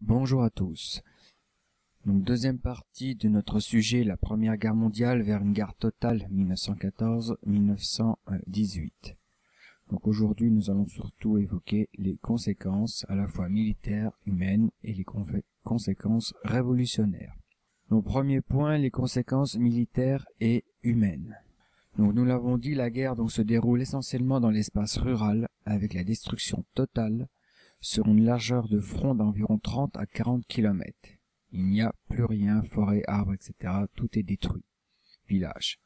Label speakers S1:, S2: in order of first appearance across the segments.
S1: Bonjour à tous. Donc deuxième partie de notre sujet, la Première Guerre mondiale vers une guerre totale 1914-1918. Donc aujourd'hui nous allons surtout évoquer les conséquences à la fois militaires, humaines et les conséquences révolutionnaires. Donc premier point, les conséquences militaires et humaines. Donc nous l'avons dit, la guerre se déroule essentiellement dans l'espace rural avec la destruction totale sur une largeur de front d'environ 30 à 40 km. Il n'y a plus rien, forêt, arbres, etc. Tout est détruit. Village.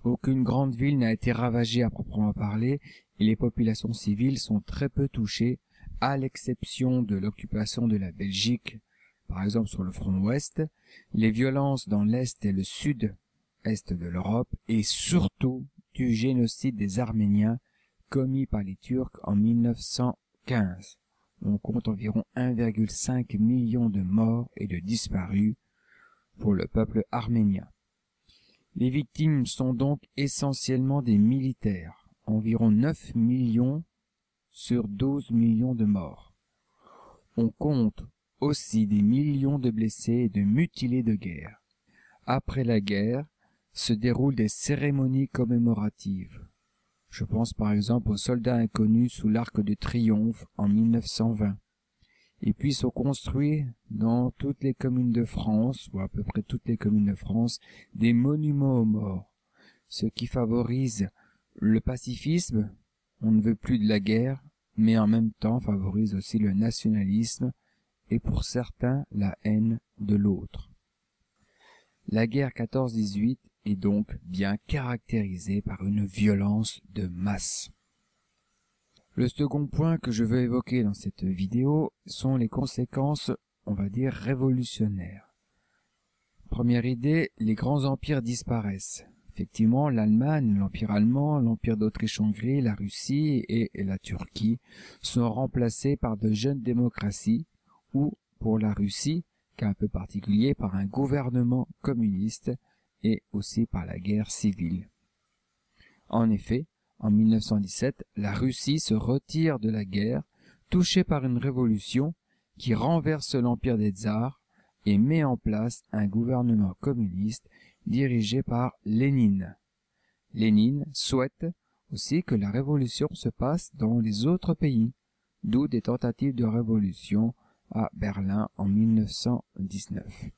S1: Aucune grande ville n'a été ravagée à proprement parler et les populations civiles sont très peu touchées, à l'exception de l'occupation de la Belgique, par exemple sur le front ouest, les violences dans l'est et le sud-est de l'Europe et surtout du génocide des Arméniens commis par les Turcs en 1915. On compte environ 1,5 million de morts et de disparus pour le peuple arménien. Les victimes sont donc essentiellement des militaires, environ 9 millions sur 12 millions de morts. On compte aussi des millions de blessés et de mutilés de guerre. Après la guerre, se déroulent des cérémonies commémoratives. Je pense par exemple aux soldats inconnus sous l'Arc de Triomphe en 1920. Et puis sont construits dans toutes les communes de France, ou à peu près toutes les communes de France, des monuments aux morts. Ce qui favorise le pacifisme, on ne veut plus de la guerre, mais en même temps favorise aussi le nationalisme et pour certains la haine de l'autre. La guerre 14-18 est donc bien caractérisée par une violence de masse. Le second point que je veux évoquer dans cette vidéo sont les conséquences, on va dire, révolutionnaires. Première idée, les grands empires disparaissent. Effectivement, l'Allemagne, l'Empire allemand, l'Empire d'Autriche-Hongrie, la Russie et la Turquie sont remplacés par de jeunes démocraties ou, pour la Russie, cas un peu particulier, par un gouvernement communiste et aussi par la guerre civile. En effet, en 1917, la Russie se retire de la guerre, touchée par une révolution qui renverse l'empire des tsars et met en place un gouvernement communiste dirigé par Lénine. Lénine souhaite aussi que la révolution se passe dans les autres pays, d'où des tentatives de révolution à Berlin en 1919.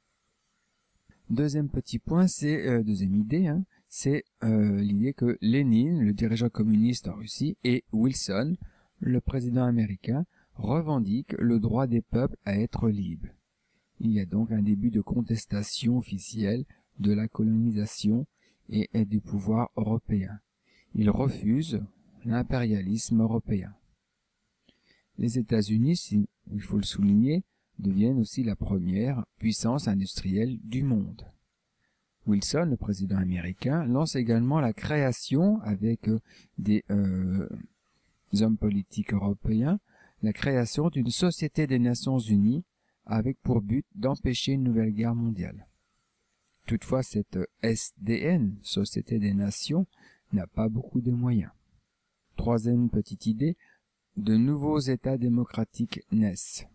S1: Deuxième petit point, deuxième idée, c'est l'idée que Lénine, le dirigeant communiste en Russie, et Wilson, le président américain, revendiquent le droit des peuples à être libres. Il y a donc un début de contestation officielle de la colonisation et du pouvoir européen. Ils refusent l'impérialisme européen. Les États-Unis, il faut le souligner, deviennent aussi la première puissance industrielle du monde. Wilson, le président américain, lance également la création, avec des hommes politiques européens, la création d'une Société des Nations Unies avec pour but d'empêcher une nouvelle guerre mondiale. Toutefois, cette SDN, Société des Nations, n'a pas beaucoup de moyens. Troisième petite idée, de nouveaux États démocratiques naissent.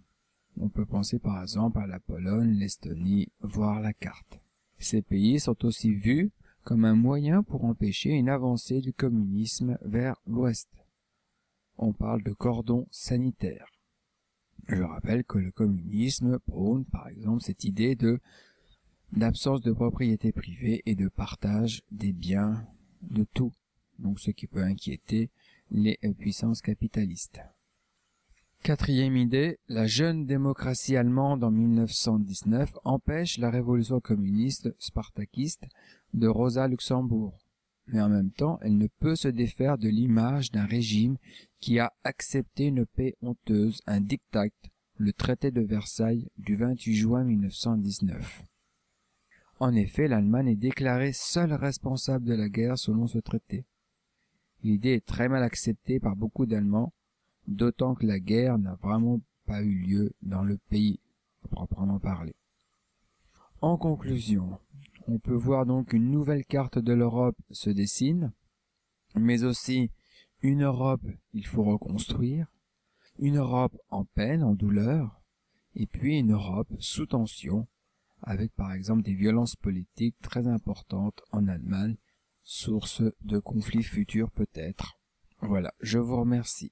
S1: On peut penser par exemple à la Pologne, l'Estonie, voire la carte. Ces pays sont aussi vus comme un moyen pour empêcher une avancée du communisme vers l'Ouest. On parle de cordon sanitaire. Je rappelle que le communisme prône par exemple cette idée d'absence de propriété privée et de partage des biens de tout, donc ce qui peut inquiéter les puissances capitalistes. Quatrième idée, la jeune démocratie allemande en 1919 empêche la révolution communiste spartakiste de Rosa Luxembourg. Mais en même temps, elle ne peut se défaire de l'image d'un régime qui a accepté une paix honteuse, un diktat, le traité de Versailles du 28 juin 1919. En effet, l'Allemagne est déclarée seule responsable de la guerre selon ce traité. L'idée est très mal acceptée par beaucoup d'Allemands, d'autant que la guerre n'a vraiment pas eu lieu dans le pays, à proprement parler. En conclusion, on peut voir donc une nouvelle carte de l'Europe se dessine, mais aussi une Europe il faut reconstruire, une Europe en peine, en douleur, et puis une Europe sous tension, avec par exemple des violences politiques très importantes en Allemagne, source de conflits futurs peut-être. Voilà, je vous remercie.